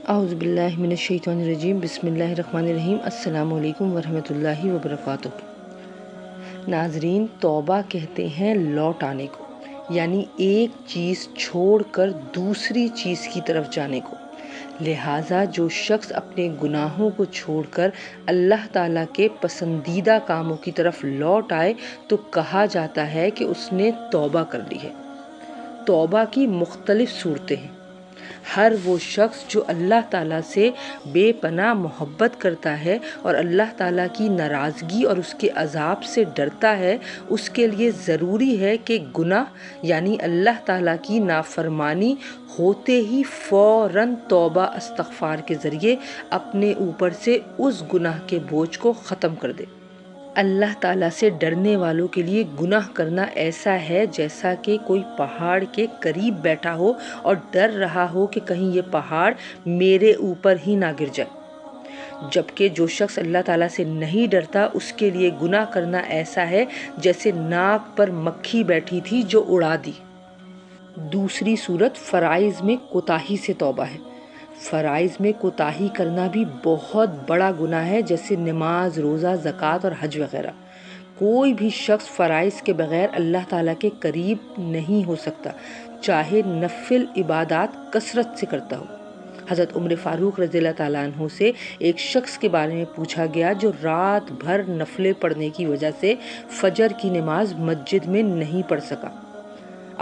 اعوذ باللہ من الشیطان الرجیم، بسم اللہ الرحمن الرحیم۔ السلام علیکم ورحمۃ اللہ وبرکاتہ۔ ناظرین، توبہ کہتے ہیں لوٹ آنے کو، یعنی ایک چیز چھوڑ کر دوسری چیز کی طرف جانے کو۔ لہٰذا جو شخص اپنے گناہوں کو چھوڑ کر اللہ تعالیٰ کے پسندیدہ کاموں کی طرف لوٹ آئے تو کہا جاتا ہے کہ اس نے توبہ کر لی ہے۔ توبہ کی مختلف صورتیں ہیں۔ ہر وہ شخص جو اللہ تعالیٰ سے بے پناہ محبت کرتا ہے اور اللہ تعالیٰ کی ناراضگی اور اس کے عذاب سے ڈرتا ہے، اس کے لیے ضروری ہے کہ گناہ یعنی اللہ تعالیٰ کی نافرمانی ہوتے ہی فوراً توبہ استغفار کے ذریعے اپنے اوپر سے اس گناہ کے بوجھ کو ختم کر دے۔ اللہ تعالیٰ سے ڈرنے والوں کے لیے گناہ کرنا ایسا ہے جیسا کہ کوئی پہاڑ کے قریب بیٹھا ہو اور ڈر رہا ہو کہ کہیں یہ پہاڑ میرے اوپر ہی نہ گر جائے، جبکہ جو شخص اللہ تعالیٰ سے نہیں ڈرتا اس کے لیے گناہ کرنا ایسا ہے جیسے ناک پر مکھی بیٹھی تھی جو اڑا دی۔ دوسری صورت فرائض میں کوتاہی سے توبہ ہے۔ فرائض میں کوتاہی کرنا بھی بہت بڑا گناہ ہے، جیسے نماز، روزہ، زکوٰۃ اور حج وغیرہ۔ کوئی بھی شخص فرائض کے بغیر اللہ تعالیٰ کے قریب نہیں ہو سکتا، چاہے نفل عبادات کثرت سے کرتا ہو۔ حضرت عمر فاروق رضی اللہ تعالیٰ عنہ سے ایک شخص کے بارے میں پوچھا گیا جو رات بھر نفلیں پڑھنے کی وجہ سے فجر کی نماز مسجد میں نہیں پڑھ سکا۔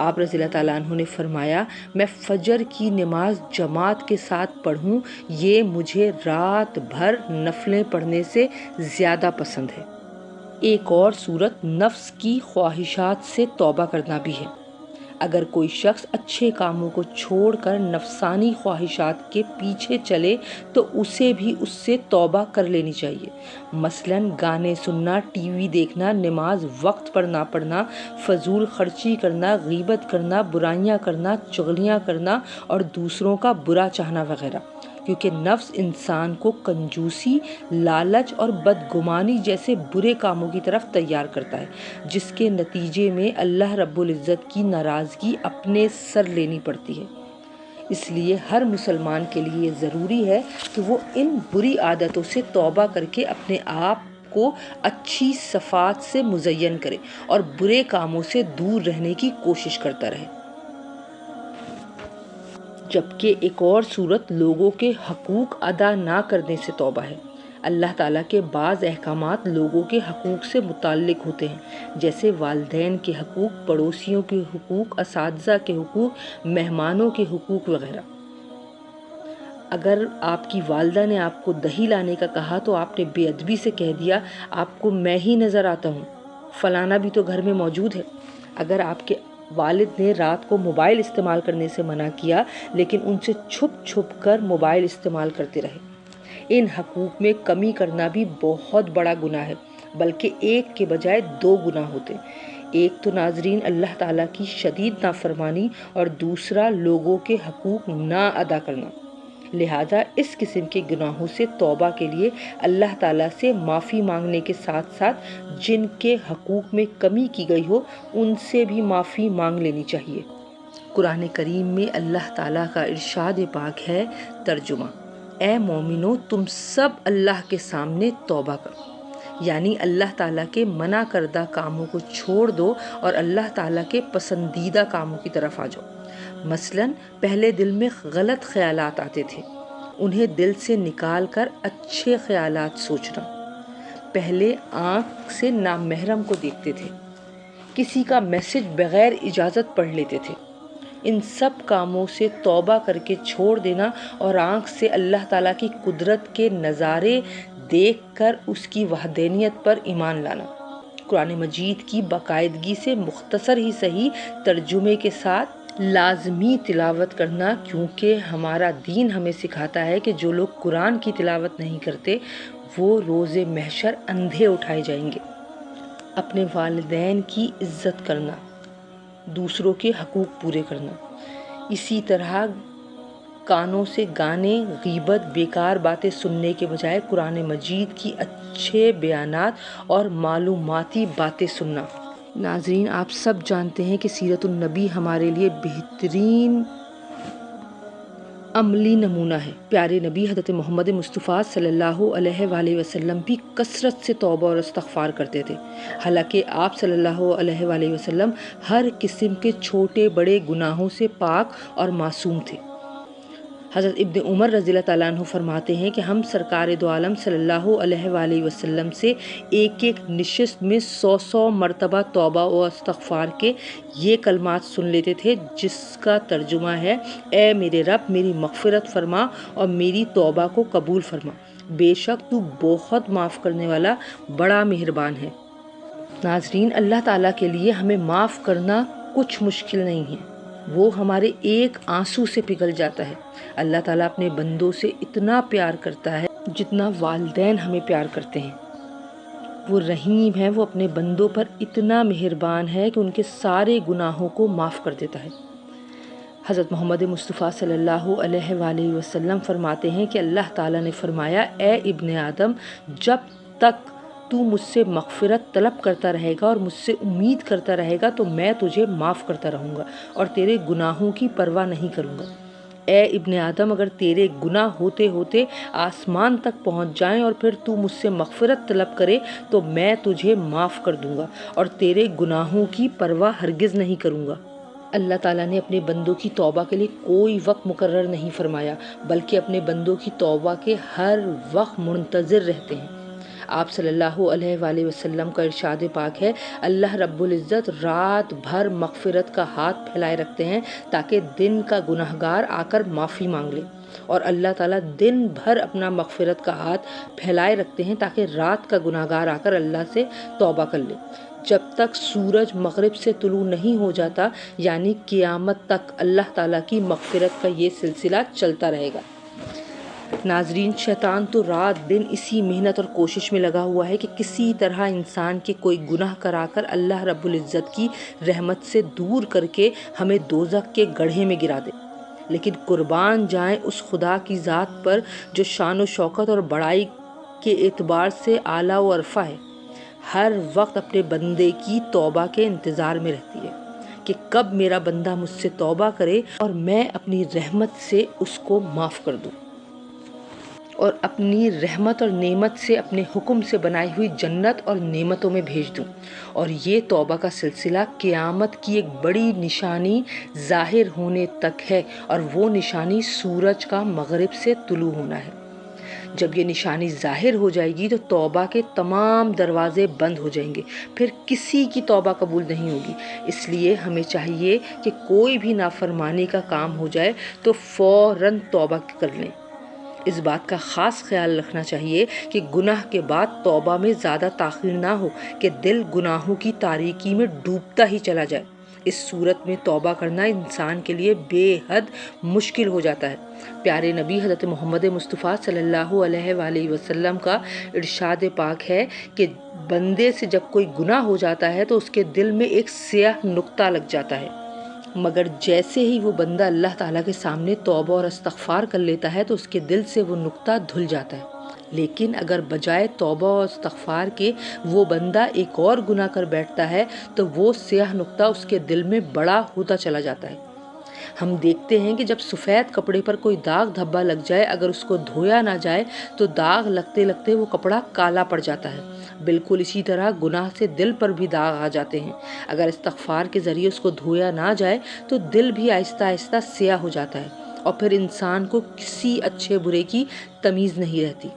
آپ رضی اللہ تعالیٰ عنہ نے فرمایا، میں فجر کی نماز جماعت کے ساتھ پڑھوں یہ مجھے رات بھر نفلیں پڑھنے سے زیادہ پسند ہے۔ ایک اور صورت نفس کی خواہشات سے توبہ کرنا بھی ہے۔ اگر کوئی شخص اچھے کاموں کو چھوڑ کر نفسانی خواہشات کے پیچھے چلے تو اسے بھی اس سے توبہ کر لینی چاہیے۔ مثلاً گانے سننا، ٹی وی دیکھنا، نماز وقت پر نہ پڑھنا، فضول خرچی کرنا، غیبت کرنا، برائیاں کرنا، چغلیاں کرنا اور دوسروں کا برا چاہنا وغیرہ، کیونکہ نفس انسان کو کنجوسی، لالچ اور بدگمانی جیسے برے کاموں کی طرف تیار کرتا ہے، جس کے نتیجے میں اللہ رب العزت کی ناراضگی اپنے سر لینی پڑتی ہے۔ اس لیے ہر مسلمان کے لیے ضروری ہے کہ وہ ان بری عادتوں سے توبہ کر کے اپنے آپ کو اچھی صفات سے مزین کرے اور برے کاموں سے دور رہنے کی کوشش کرتا رہے۔ جبکہ ایک اور صورت لوگوں کے حقوق ادا نہ کرنے سے توبہ ہے۔ اللہ تعالیٰ کے بعض احکامات لوگوں کے حقوق سے متعلق ہوتے ہیں، جیسے والدین کے حقوق، پڑوسیوں کے حقوق، اساتذہ کے حقوق، مہمانوں کے حقوق وغیرہ۔ اگر آپ کی والدہ نے آپ کو دہی لانے کا کہا تو آپ نے بے ادبی سے کہہ دیا، آپ کو میں ہی نظر آتا ہوں، فلانا بھی تو گھر میں موجود ہے۔ اگر آپ کے والد نے رات کو موبائل استعمال کرنے سے منع کیا لیکن ان سے چھپ چھپ کر موبائل استعمال کرتے رہے، ان حقوق میں کمی کرنا بھی بہت بڑا گناہ ہے، بلکہ ایک کے بجائے دو گناہ ہوتے ہیں۔ ایک تو ناظرین اللہ تعالیٰ کی شدید نافرمانی اور دوسرا لوگوں کے حقوق نہ ادا کرنا۔ لہٰذا اس قسم کے گناہوں سے توبہ کے لیے اللہ تعالیٰ سے معافی مانگنے کے ساتھ ساتھ جن کے حقوق میں کمی کی گئی ہو ان سے بھی معافی مانگ لینی چاہیے۔ قرآن کریم میں اللہ تعالیٰ کا ارشاد پاک ہے، ترجمہ: اے مومنو، تم سب اللہ کے سامنے توبہ کرو، یعنی اللہ تعالیٰ کے منع کردہ کاموں کو چھوڑ دو اور اللہ تعالیٰ کے پسندیدہ کاموں کی طرف آ جاؤ۔ مثلاً پہلے دل میں غلط خیالات آتے تھے، انہیں دل سے نکال کر اچھے خیالات سوچنا۔ پہلے آنکھ سے نامحرم کو دیکھتے تھے، کسی کا میسج بغیر اجازت پڑھ لیتے تھے۔ ان سب کاموں سے توبہ کر کے چھوڑ دینا اور آنکھ سے اللہ تعالیٰ کی قدرت کے نظارے دیکھ کر اس کی وحدانیت پر ایمان لانا۔ قرآن مجید کی باقاعدگی سے مختصر ہی صحیح ترجمے کے ساتھ لازمی تلاوت کرنا، کیونکہ ہمارا دین ہمیں سکھاتا ہے کہ جو لوگ قرآن کی تلاوت نہیں کرتے وہ روز محشر اندھے اٹھائے جائیں گے۔ اپنے والدین کی عزت کرنا، دوسروں کے حقوق پورے کرنا، اسی طرح کانوں سے گانے، غیبت، بیکار باتیں سننے کے بجائے قرآن مجید کی اچھے بیانات اور معلوماتی باتیں سننا۔ ناظرین، آپ سب جانتے ہیں کہ سیرت النبی ہمارے لیے بہترین عملی نمونہ ہے۔ پیارے نبی حضرت محمد مصطفیٰ صلی اللہ علیہ وآلہ وسلم بھی کثرت سے توبہ اور استغفار کرتے تھے، حالانکہ آپ صلی اللہ علیہ وآلہ وسلم ہر قسم کے چھوٹے بڑے گناہوں سے پاک اور معصوم تھے۔ حضرت ابن عمر رضی اللہ تعالیٰ عنہ فرماتے ہیں کہ ہم سرکار دو عالم صلی اللہ علیہ وآلہ وسلم سے ایک ایک نشست میں 100 مرتبہ توبہ و استغفار کے یہ کلمات سن لیتے تھے، جس کا ترجمہ ہے: اے میرے رب، میری مغفرت فرما اور میری توبہ کو قبول فرما، بے شک تو بہت معاف کرنے والا بڑا مہربان ہے۔ ناظرین، اللہ تعالیٰ کے لیے ہمیں معاف کرنا کچھ مشکل نہیں ہے، وہ ہمارے ایک آنسو سے پگھل جاتا ہے۔ اللہ تعالیٰ اپنے بندوں سے اتنا پیار کرتا ہے جتنا والدین ہمیں پیار کرتے ہیں۔ وہ رحیم ہے، وہ اپنے بندوں پر اتنا مہربان ہے کہ ان کے سارے گناہوں کو معاف کر دیتا ہے۔ حضرت محمد مصطفیٰ صلی اللہ علیہ وآلہ وسلم فرماتے ہیں کہ اللہ تعالیٰ نے فرمایا: اے ابن آدم، جب تک تو مجھ سے مغفرت طلب کرتا رہے گا اور مجھ سے امید کرتا رہے گا تو میں تجھے معاف کرتا رہوں گا اور تیرے گناہوں کی پرواہ نہیں کروں گا۔ اے ابن آدم، اگر تیرے گناہ ہوتے ہوتے آسمان تک پہنچ جائیں اور پھر تو مجھ سے مغفرت طلب کرے تو میں تجھے معاف کر دوں گا اور تیرے گناہوں کی پرواہ ہرگز نہیں کروں گا۔ اللہ تعالیٰ نے اپنے بندوں کی توبہ کے لیے کوئی وقت مقرر نہیں فرمایا، بلکہ اپنے بندوں کی توبہ کے ہر وقت منتظر رہتے ہیں۔ آپ صلی اللہ علیہ وآلہ وسلم کا ارشاد پاک ہے: اللہ رب العزت رات بھر مغفرت کا ہاتھ پھیلائے رکھتے ہیں تاکہ دن کا گناہگار آ کر معافی مانگ لے، اور اللہ تعالیٰ دن بھر اپنا مغفرت کا ہاتھ پھیلائے رکھتے ہیں تاکہ رات کا گناہگار آ کر اللہ سے توبہ کر لے۔ جب تک سورج مغرب سے طلوع نہیں ہو جاتا، یعنی قیامت تک، اللہ تعالیٰ کی مغفرت کا یہ سلسلہ چلتا رہے گا۔ ناظرین، شیطان تو رات دن اسی محنت اور کوشش میں لگا ہوا ہے کہ کسی طرح انسان کے کوئی گناہ کرا کر اللہ رب العزت کی رحمت سے دور کر کے ہمیں دوزخ کے گڑھے میں گرا دے، لیکن قربان جائیں اس خدا کی ذات پر جو شان و شوکت اور بڑائی کے اعتبار سے اعلیٰ و ارفع ہے، ہر وقت اپنے بندے کی توبہ کے انتظار میں رہتی ہے کہ کب میرا بندہ مجھ سے توبہ کرے اور میں اپنی رحمت سے اس کو معاف کر دوں اور اپنی رحمت اور نعمت سے اپنے حکم سے بنائی ہوئی جنت اور نعمتوں میں بھیج دوں۔ اور یہ توبہ کا سلسلہ قیامت کی ایک بڑی نشانی ظاہر ہونے تک ہے، اور وہ نشانی سورج کا مغرب سے طلوع ہونا ہے۔ جب یہ نشانی ظاہر ہو جائے گی تو توبہ کے تمام دروازے بند ہو جائیں گے، پھر کسی کی توبہ قبول نہیں ہوگی۔ اس لیے ہمیں چاہیے کہ کوئی بھی نافرمانی کا کام ہو جائے تو فوراً توبہ کر لیں۔ اس بات کا خاص خیال رکھنا چاہیے کہ گناہ کے بعد توبہ میں زیادہ تاخیر نہ ہو کہ دل گناہوں کی تاریکی میں ڈوبتا ہی چلا جائے۔ اس صورت میں توبہ کرنا انسان کے لیے بے حد مشکل ہو جاتا ہے۔ پیارے نبی حضرت محمد مصطفیٰ صلی اللہ علیہ وآلہ وسلم کا ارشاد پاک ہے کہ بندے سے جب کوئی گناہ ہو جاتا ہے تو اس کے دل میں ایک سیاہ نقطہ لگ جاتا ہے، مگر جیسے ہی وہ بندہ اللہ تعالیٰ کے سامنے توبہ اور استغفار کر لیتا ہے تو اس کے دل سے وہ نقطہ دھل جاتا ہے۔ لیکن اگر بجائے توبہ اور استغفار کے وہ بندہ ایک اور گناہ کر بیٹھتا ہے تو وہ سیاہ نقطہ اس کے دل میں بڑا ہوتا چلا جاتا ہے۔ ہم دیکھتے ہیں کہ جب سفید کپڑے پر کوئی داغ دھبا لگ جائے، اگر اس کو دھویا نہ جائے تو داغ لگتے لگتے وہ کپڑا کالا پڑ جاتا ہے۔ بالکل اسی طرح گناہ سے دل پر بھی داغ آ جاتے ہیں، اگر استغفار کے ذریعے اس کو دھویا نہ جائے تو دل بھی آہستہ آہستہ سیاہ ہو جاتا ہے، اور پھر انسان کو کسی اچھے برے کی تمیز نہیں رہتی۔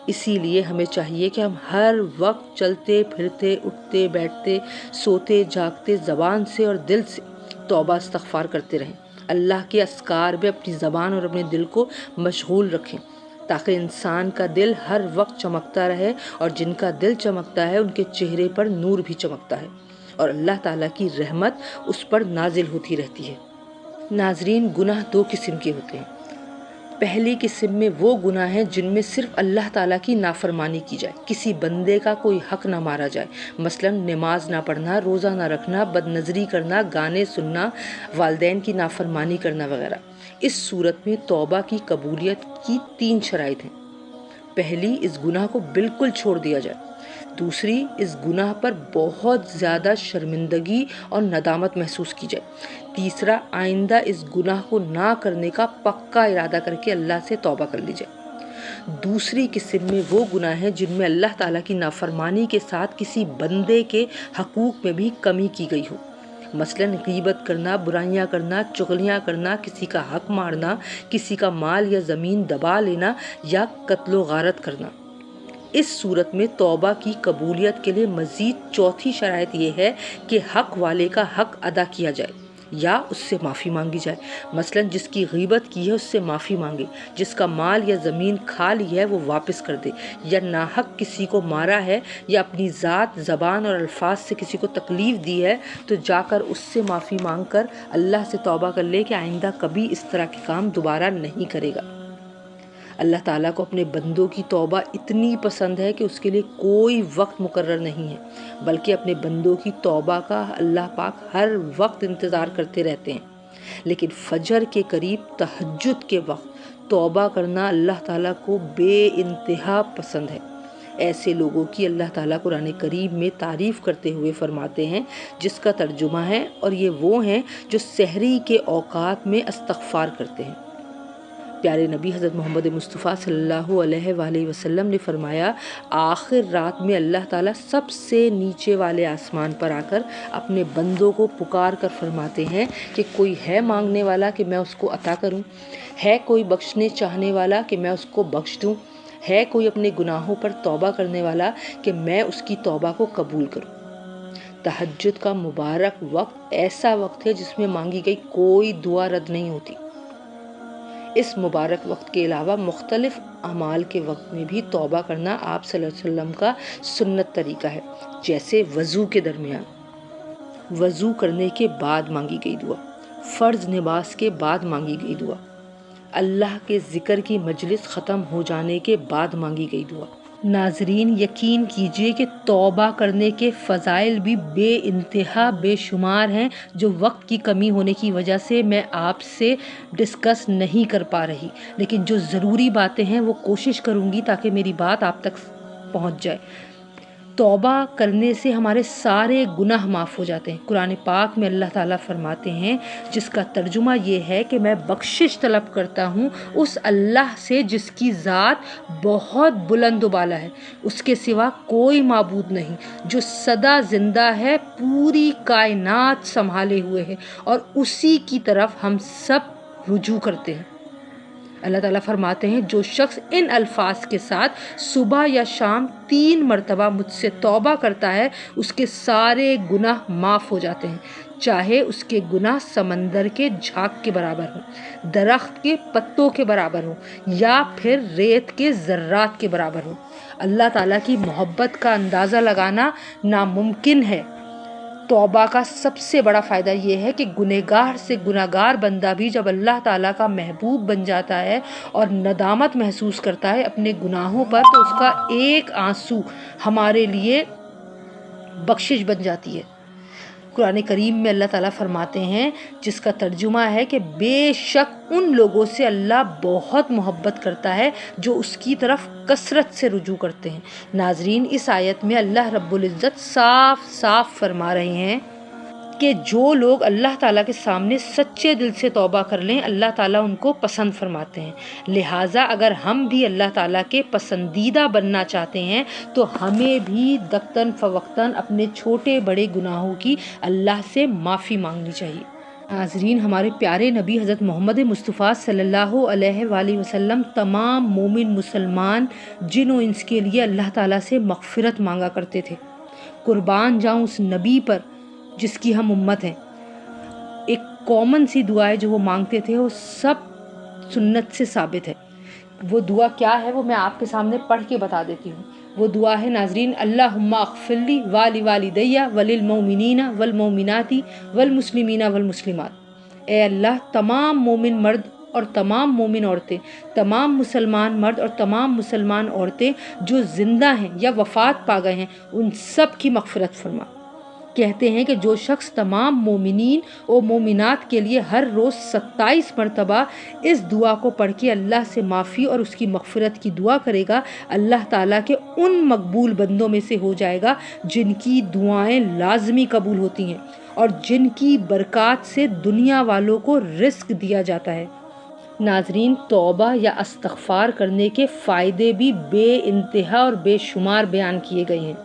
اسی لیے ہمیں چاہیے کہ ہم ہر وقت چلتے پھرتے، اٹھتے بیٹھتے، سوتے جاگتے زبان سے اور دل سے توبہ استغفار کرتے رہیں۔ اللہ کے اذکار میں اپنی زبان اور اپنے دل کو مشغول رکھیں تاکہ انسان کا دل ہر وقت چمکتا رہے، اور جن کا دل چمکتا ہے ان کے چہرے پر نور بھی چمکتا ہے، اور اللہ تعالیٰ کی رحمت اس پر نازل ہوتی رہتی ہے۔ ناظرین، گناہ دو قسم کے ہوتے ہیں۔ پہلی قسم میں وہ گناہ ہیں جن میں صرف اللہ تعالیٰ کی نافرمانی کی جائے، کسی بندے کا کوئی حق نہ مارا جائے، مثلا نماز نہ پڑھنا، روزہ نہ رکھنا، بد نظری کرنا، گانے سننا، والدین کی نافرمانی کرنا وغیرہ۔ اس صورت میں توبہ کی قبولیت کی 3 شرائط ہیں۔ پہلی، اس گناہ کو بالکل چھوڑ دیا جائے. دوسری، اس گناہ پر بہت زیادہ شرمندگی اور ندامت محسوس کی جائے. تیسرا، آئندہ اس گناہ کو نہ کرنے کا پکا ارادہ کر کے اللہ سے توبہ کر لی جائے. دوسری قسم میں وہ گناہ ہیں جن میں اللہ تعالیٰ کی نافرمانی کے ساتھ کسی بندے کے حقوق میں بھی کمی کی گئی ہو. مثلاً غیبت کرنا، برائیاں کرنا، چغلیاں کرنا، کسی کا حق مارنا، کسی کا مال یا زمین دبا لینا یا قتل و غارت کرنا. اس صورت میں توبہ کی قبولیت کے لیے مزید چوتھی شرائط یہ ہے کہ حق والے کا حق ادا کیا جائے یا اس سے معافی مانگی جائے. مثلاً جس کی غیبت کی ہے اس سے معافی مانگے، جس کا مال یا زمین کھا لی ہے وہ واپس کر دے، یا ناحق کسی کو مارا ہے یا اپنی ذات، زبان اور الفاظ سے کسی کو تکلیف دی ہے تو جا کر اس سے معافی مانگ کر اللہ سے توبہ کر لے کہ آئندہ کبھی اس طرح کے کام دوبارہ نہیں کرے گا. اللہ تعالیٰ کو اپنے بندوں کی توبہ اتنی پسند ہے کہ اس کے لیے کوئی وقت مقرر نہیں ہے، بلکہ اپنے بندوں کی توبہ کا اللہ پاک ہر وقت انتظار کرتے رہتے ہیں. لیکن فجر کے قریب تہجد کے وقت توبہ کرنا اللہ تعالیٰ کو بے انتہا پسند ہے. ایسے لوگوں کی اللہ تعالیٰ قرآن کریم میں تعریف کرتے ہوئے فرماتے ہیں، جس کا ترجمہ ہے، اور یہ وہ ہیں جو سحری کے اوقات میں استغفار کرتے ہیں. پیارے نبی حضرت محمد مصطفیٰ صلی اللہ علیہ وآلہ وسلم نے فرمایا، آخر رات میں اللہ تعالیٰ سب سے نیچے والے آسمان پر آ کر اپنے بندوں کو پکار کر فرماتے ہیں کہ کوئی ہے مانگنے والا کہ میں اس کو عطا کروں، ہے کوئی بخشنے چاہنے والا کہ میں اس کو بخش دوں، ہے کوئی اپنے گناہوں پر توبہ کرنے والا کہ میں اس کی توبہ کو قبول کروں. تہجد کا مبارک وقت ایسا وقت ہے جس میں مانگی گئی کوئی دعا رد نہیں ہوتی. اس مبارک وقت کے علاوہ مختلف اعمال کے وقت میں بھی توبہ کرنا آپ صلی اللہ علیہ وسلم کا سنت طریقہ ہے. جیسے وضو کے درمیان، وضو کرنے کے بعد مانگی گئی دعا، فرض نماز کے بعد مانگی گئی دعا، اللہ کے ذکر کی مجلس ختم ہو جانے کے بعد مانگی گئی دعا. ناظرین، یقین کیجئے کہ توبہ کرنے کے فضائل بھی بے انتہا بے شمار ہیں، جو وقت کی کمی ہونے کی وجہ سے میں آپ سے ڈسکس نہیں کر پا رہی، لیکن جو ضروری باتیں ہیں وہ کوشش کروں گی تاکہ میری بات آپ تک پہنچ جائے. توبہ کرنے سے ہمارے سارے گناہ معاف ہو جاتے ہیں. قرآن پاک میں اللہ تعالیٰ فرماتے ہیں، جس کا ترجمہ یہ ہے کہ میں بخشش طلب کرتا ہوں اس اللہ سے جس کی ذات بہت بلند و بالا ہے، اس کے سوا کوئی معبود نہیں، جو سدا زندہ ہے، پوری کائنات سنبھالے ہوئے ہے، اور اسی کی طرف ہم سب رجوع کرتے ہیں. اللہ تعالیٰ فرماتے ہیں، جو شخص ان الفاظ کے ساتھ صبح یا شام 3 مرتبہ مجھ سے توبہ کرتا ہے، اس کے سارے گناہ معاف ہو جاتے ہیں، چاہے اس کے گناہ سمندر کے جھاگ کے برابر ہوں، درخت کے پتوں کے برابر ہوں، یا پھر ریت کے ذرات کے برابر ہوں. اللہ تعالیٰ کی محبت کا اندازہ لگانا ناممکن ہے. توبہ کا سب سے بڑا فائدہ یہ ہے کہ گنہگار سے گنہگار بندہ بھی جب اللہ تعالیٰ کا محبوب بن جاتا ہے اور ندامت محسوس کرتا ہے اپنے گناہوں پر، تو اس کا ایک آنسو ہمارے لیے بخشش بن جاتی ہے. قرآن کریم میں اللہ تعالیٰ فرماتے ہیں، جس کا ترجمہ ہے کہ بے شک ان لوگوں سے اللہ بہت محبت کرتا ہے جو اس کی طرف کثرت سے رجوع کرتے ہیں. ناظرین، اس آیت میں اللہ رب العزت صاف صاف فرما رہے ہیں کہ جو لوگ اللہ تعالیٰ کے سامنے سچے دل سے توبہ کر لیں، اللہ تعالیٰ ان کو پسند فرماتے ہیں. لہٰذا اگر ہم بھی اللہ تعالیٰ کے پسندیدہ بننا چاہتے ہیں تو ہمیں بھی وقتاً فوقتاً اپنے چھوٹے بڑے گناہوں کی اللہ سے معافی مانگنی چاہیے. ناظرین، ہمارے پیارے نبی حضرت محمد مصطفیٰ صلی اللہ علیہ وآلہ وسلم تمام مومن مسلمان جن و انس کے لیے اللہ تعالیٰ سے مغفرت مانگا کرتے تھے. قربان جاؤں اس نبی پر جس کی ہم امت ہیں. ایک کامن سی دعا ہے جو وہ مانگتے تھے، وہ سب سنت سے ثابت ہے. وہ دعا کیا ہے وہ میں آپ کے سامنے پڑھ کے بتا دیتی ہوں. وہ دعا ہے ناظرین، اللہم اغفر لی ولوالدی وللمؤمنین والمؤمنات والمسلمین والمسلمات. اے اللہ، تمام مومن مرد اور تمام مومن عورتیں، تمام مسلمان مرد اور تمام مسلمان عورتیں جو زندہ ہیں یا وفات پا گئے ہیں، ان سب کی مغفرت فرما. کہتے ہیں کہ جو شخص تمام مومنین و مومنات کے لیے ہر روز 27 مرتبہ اس دعا کو پڑھ کے اللہ سے معافی اور اس کی مغفرت کی دعا کرے گا، اللہ تعالیٰ کے ان مقبول بندوں میں سے ہو جائے گا جن کی دعائیں لازمی قبول ہوتی ہیں اور جن کی برکات سے دنیا والوں کو رزق دیا جاتا ہے۔ ناظرین، توبہ یا استغفار کرنے کے فائدے بھی بے انتہا اور بے شمار بیان کیے گئے ہیں۔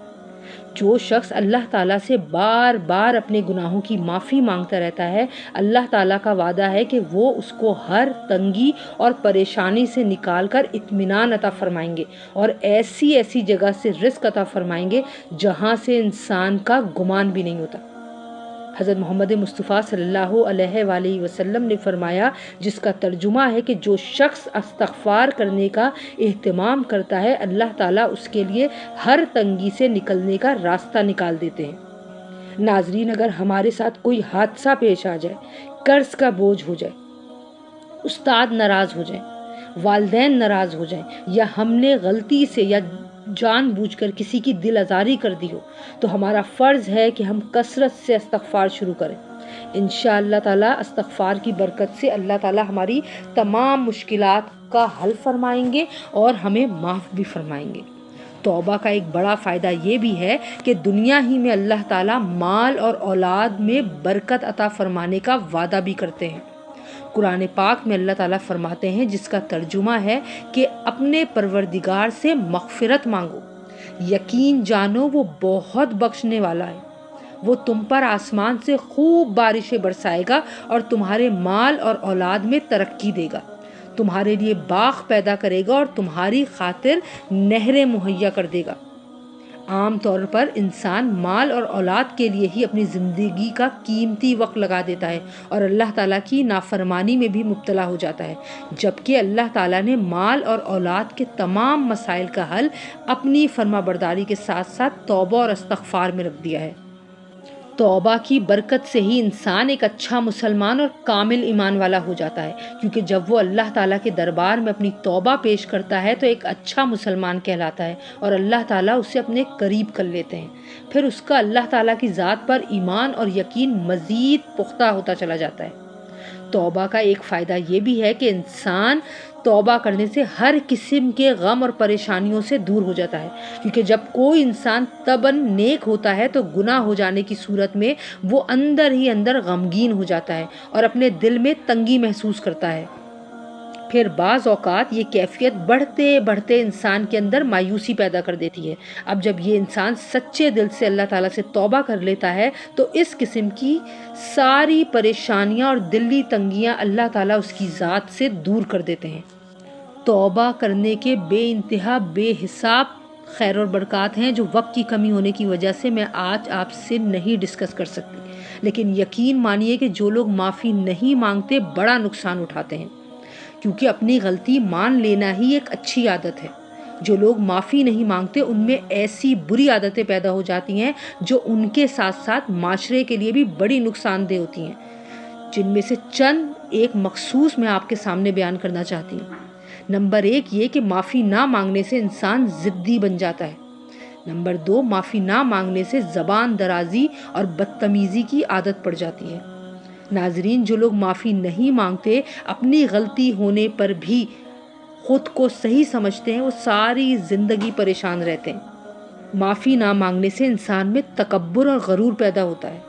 جو شخص اللہ تعالیٰ سے بار بار اپنے گناہوں کی معافی مانگتا رہتا ہے، اللہ تعالیٰ کا وعدہ ہے کہ وہ اس کو ہر تنگی اور پریشانی سے نکال کر اطمینان عطا فرمائیں گے اور ایسی ایسی جگہ سے رزق عطا فرمائیں گے جہاں سے انسان کا گمان بھی نہیں ہوتا۔ حضرت محمد مصطفیٰ صلی اللہ علیہ وآلہ وسلم نے فرمایا، جس کا ترجمہ ہے کہ جو شخص استغفار کرنے کا اہتمام کرتا ہے، اللہ تعالیٰ اس کے لیے ہر تنگی سے نکلنے کا راستہ نکال دیتے ہیں۔ ناظرین، اگر ہمارے ساتھ کوئی حادثہ پیش آ جائے، قرض کا بوجھ ہو جائے، استاد ناراض ہو جائیں، والدین ناراض ہو جائیں، یا ہم نے غلطی سے یا جان بوجھ کر کسی کی دل آزاری کر دی ہو، تو ہمارا فرض ہے کہ ہم کثرت سے استغفار شروع کریں۔ انشاءاللہ تعالیٰ استغفار کی برکت سے اللہ تعالیٰ ہماری تمام مشکلات کا حل فرمائیں گے اور ہمیں معاف بھی فرمائیں گے۔ توبہ کا ایک بڑا فائدہ یہ بھی ہے کہ دنیا ہی میں اللہ تعالیٰ مال اور اولاد میں برکت عطا فرمانے کا وعدہ بھی کرتے ہیں۔ قرآن پاک میں اللہ تعالیٰ فرماتے ہیں، جس کا ترجمہ ہے کہ اپنے پروردگار سے مغفرت مانگو، یقین جانو وہ بہت بخشنے والا ہے۔ وہ تم پر آسمان سے خوب بارشیں برسائے گا اور تمہارے مال اور اولاد میں ترقی دے گا، تمہارے لیے باغ پیدا کرے گا اور تمہاری خاطر نہریں مہیا کر دے گا۔ عام طور پر انسان مال اور اولاد کے لیے ہی اپنی زندگی کا قیمتی وقت لگا دیتا ہے اور اللہ تعالیٰ کی نافرمانی میں بھی مبتلا ہو جاتا ہے، جبکہ اللہ تعالیٰ نے مال اور اولاد کے تمام مسائل کا حل اپنی فرما برداری کے ساتھ ساتھ توبہ اور استغفار میں رکھ دیا ہے۔ توبہ کی برکت سے ہی انسان ایک اچھا مسلمان اور کامل ایمان والا ہو جاتا ہے، کیونکہ جب وہ اللہ تعالیٰ کے دربار میں اپنی توبہ پیش کرتا ہے تو ایک اچھا مسلمان کہلاتا ہے اور اللہ تعالیٰ اسے اپنے قریب کر لیتے ہیں۔ پھر اس کا اللہ تعالیٰ کی ذات پر ایمان اور یقین مزید پختہ ہوتا چلا جاتا ہے۔ توبہ کا ایک فائدہ یہ بھی ہے کہ انسان توبہ کرنے سے ہر قسم کے غم اور پریشانیوں سے دور ہو جاتا ہے، کیونکہ جب کوئی انسان طبعاً نیک ہوتا ہے تو گناہ ہو جانے کی صورت میں وہ اندر ہی اندر غمگین ہو جاتا ہے اور اپنے دل میں تنگی محسوس کرتا ہے۔ پھر بعض اوقات یہ کیفیت بڑھتے بڑھتے انسان کے اندر مایوسی پیدا کر دیتی ہے۔ اب جب یہ انسان سچے دل سے اللہ تعالیٰ سے توبہ کر لیتا ہے تو اس قسم کی ساری پریشانیاں اور دلی تنگیاں اللہ تعالیٰ اس کی ذات سے دور کر دیتے ہیں۔ توبہ کرنے کے بے انتہا بے حساب خیر اور برکات ہیں جو وقت کی کمی ہونے کی وجہ سے میں آج آپ سے نہیں ڈسکس کر سکتی، لیکن یقین مانیے کہ جو لوگ معافی نہیں مانگتے بڑا نقصان اٹھاتے ہیں، کیونکہ اپنی غلطی مان لینا ہی ایک اچھی عادت ہے۔ جو لوگ معافی نہیں مانگتے ان میں ایسی بری عادتیں پیدا ہو جاتی ہیں جو ان کے ساتھ ساتھ معاشرے کے لیے بھی بڑی نقصان دہ ہوتی ہیں، جن میں سے چند ایک مخصوص میں آپ کے سامنے بیان کرنا چاہتی ہوں۔ نمبر 1 یہ کہ معافی نہ مانگنے سے انسان ضدی بن جاتا ہے۔ نمبر 2، معافی نہ مانگنے سے زبان درازی اور بدتمیزی کی عادت پڑ جاتی ہے۔ ناظرین، جو لوگ معافی نہیں مانگتے، اپنی غلطی ہونے پر بھی خود کو صحیح سمجھتے ہیں، وہ ساری زندگی پریشان رہتے ہیں۔ معافی نہ مانگنے سے انسان میں تکبر اور غرور پیدا ہوتا ہے،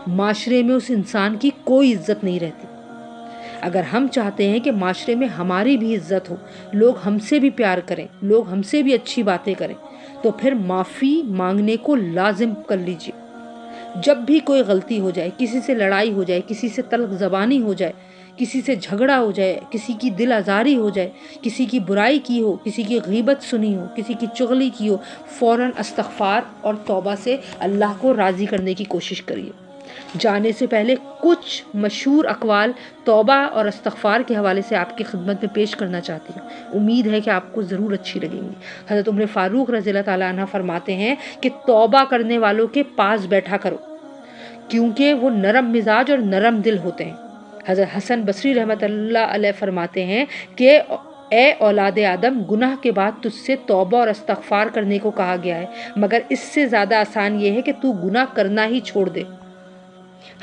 معاشرے میں اس انسان کی کوئی عزت نہیں رہتی۔ اگر ہم چاہتے ہیں کہ معاشرے میں ہماری بھی عزت ہو، لوگ ہم سے بھی پیار کریں، لوگ ہم سے بھی اچھی باتیں کریں، تو پھر معافی مانگنے کو لازم کر لیجیے۔ جب بھی کوئی غلطی ہو جائے، کسی سے لڑائی ہو جائے، کسی سے تلخ زبانی ہو جائے، کسی سے جھگڑا ہو جائے، کسی کی دل آزاری ہو جائے، کسی کی برائی کی ہو، کسی کی غیبت سنی ہو، کسی کی چغلی کی ہو، فوراً استغفار اور توبہ سے اللہ کو راضی کرنے کی کوشش کریے۔ جانے سے پہلے کچھ مشہور اقوال توبہ اور استغفار کے حوالے سے آپ کی خدمت میں پیش کرنا چاہتی ہوں، امید ہے کہ آپ کو ضرور اچھی لگیں گی۔ حضرت عمر فاروق رضی اللہ تعالیٰ عنہ فرماتے ہیں کہ توبہ کرنے والوں کے پاس بیٹھا کرو، کیونکہ وہ نرم مزاج اور نرم دل ہوتے ہیں۔ حضرت حسن بصری رحمۃ اللہ علیہ فرماتے ہیں کہ اے اولاد آدم، گناہ کے بعد تجھ سے توبہ اور استغفار کرنے کو کہا گیا ہے، مگر اس سے زیادہ آسان یہ ہے کہ تو گناہ کرنا ہی چھوڑ دے۔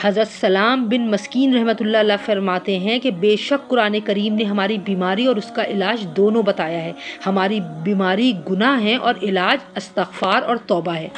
حضرت سلام بن مسکین رحمۃ اللہ علیہ فرماتے ہیں کہ بے شک قرآن کریم نے ہماری بیماری اور اس کا علاج دونوں بتایا ہے۔ ہماری بیماری گناہ ہے اور علاج استغفار اور توبہ ہے۔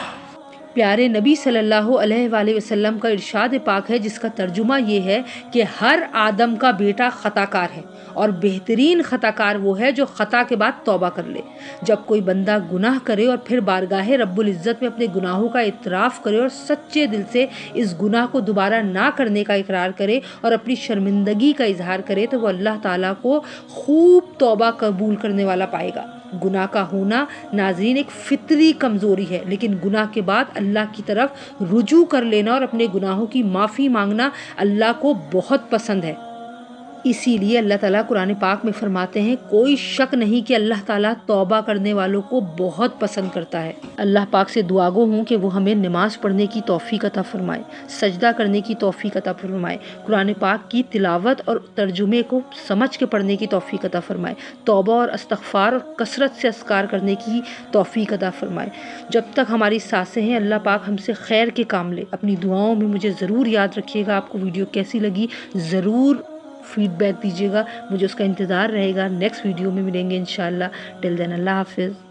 پیارے نبی صلی اللہ علیہ وآلہ وسلم کا ارشاد پاک ہے، جس کا ترجمہ یہ ہے کہ ہر آدم کا بیٹا خطا کار ہے، اور بہترین خطا کار وہ ہے جو خطا کے بعد توبہ کر لے۔ جب کوئی بندہ گناہ کرے اور پھر بارگاہ رب العزت میں اپنے گناہوں کا اعتراف کرے اور سچے دل سے اس گناہ کو دوبارہ نہ کرنے کا اقرار کرے اور اپنی شرمندگی کا اظہار کرے، تو وہ اللہ تعالیٰ کو خوب توبہ قبول کرنے والا پائے گا۔ گناہ کا ہونا ناظرین ایک فطری کمزوری ہے، لیکن گناہ کے بعد اللہ کی طرف رجوع کر لینا اور اپنے گناہوں کی معافی مانگنا اللہ کو بہت پسند ہے۔ اسی لیے اللہ تعالیٰ قرآن پاک میں فرماتے ہیں، کوئی شک نہیں کہ اللہ تعالیٰ توبہ کرنے والوں کو بہت پسند کرتا ہے۔ اللہ پاک سے دعا گو ہوں کہ وہ ہمیں نماز پڑھنے کی توفیق عطا فرمائے، سجدہ کرنے کی توفیق عطا فرمائے، قرآن پاک کی تلاوت اور ترجمے کو سمجھ کے پڑھنے کی توفیق عطا فرمائے، توبہ اور استغفار اور کثرت سے اذکار کرنے کی توفیق عطا فرمائے۔ جب تک ہماری سانسیں ہیں اللہ پاک ہم سے خیر کے کام لے۔ اپنی دعاؤں میں مجھے ضرور یاد رکھیے گا۔ آپ کو ویڈیو کیسی لگی ضرور فیڈ بیک دیجیے گا، مجھے اس کا انتظار رہے گا۔ نیکسٹ ویڈیو میں ملیں گے انشاءاللہ۔ ٹل دین اللہ حافظ۔